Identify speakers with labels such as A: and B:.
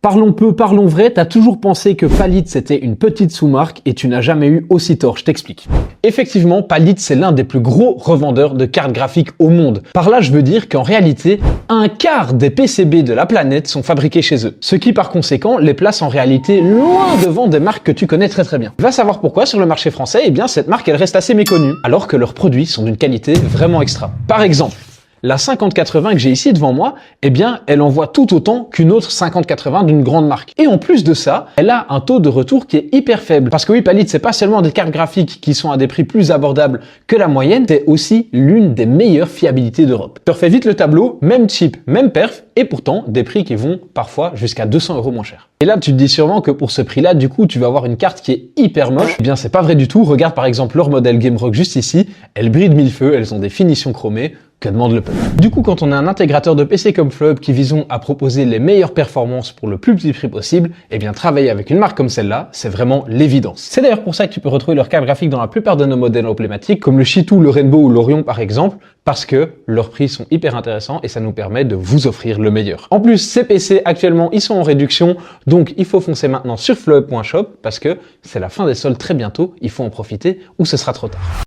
A: Parlons peu, parlons vrai, t'as toujours pensé que Pallid c'était une petite sous-marque et tu n'as jamais eu aussi tort, je t'explique. Effectivement, Pallid c'est l'un des plus gros revendeurs de cartes graphiques au monde. Par là, je veux dire qu'en réalité, un quart des PCB de la planète sont fabriqués chez eux. Ce qui par conséquent les place en réalité loin devant des marques que tu connais très bien. Va savoir pourquoi sur le marché français, eh bien cette marque elle reste assez méconnue, alors que leurs produits sont d'une qualité vraiment extra. Par exemple, la 5080 que j'ai ici devant moi, eh bien, elle envoie tout autant qu'une autre 5080 d'une grande marque. Et en plus de ça, elle a un taux de retour qui est hyper faible. Parce que oui, Pallid, c'est pas seulement des cartes graphiques qui sont à des prix plus abordables que la moyenne, c'est aussi l'une des meilleures fiabilités d'Europe. Je te refais vite le tableau, même chip, même perf, et pourtant des prix qui vont parfois jusqu'à 200 € moins cher. Et là, tu te dis sûrement que pour ce prix-là, du coup, tu vas avoir une carte qui est hyper moche. Eh bien, c'est pas vrai du tout. Regarde par exemple leur modèle Gamerock juste ici. Elles brillent de mille feux, elles ont des finitions chromées. Que demande le peuple. Du coup, quand on est un intégrateur de PC comme Flub qui visons à proposer les meilleures performances pour le plus petit prix possible, eh bien travailler avec une marque comme celle-là, c'est vraiment l'évidence. C'est d'ailleurs pour ça que tu peux retrouver leurs cartes graphiques dans la plupart de nos modèles emblématiques, comme le Chitou, le Rainbow ou l'Orion par exemple, parce que leurs prix sont hyper intéressants et ça nous permet de vous offrir le meilleur. En plus, ces PC actuellement, ils sont en réduction, donc il faut foncer maintenant sur flub.shop parce que c'est la fin des soldes très bientôt, il faut en profiter ou ce sera trop tard.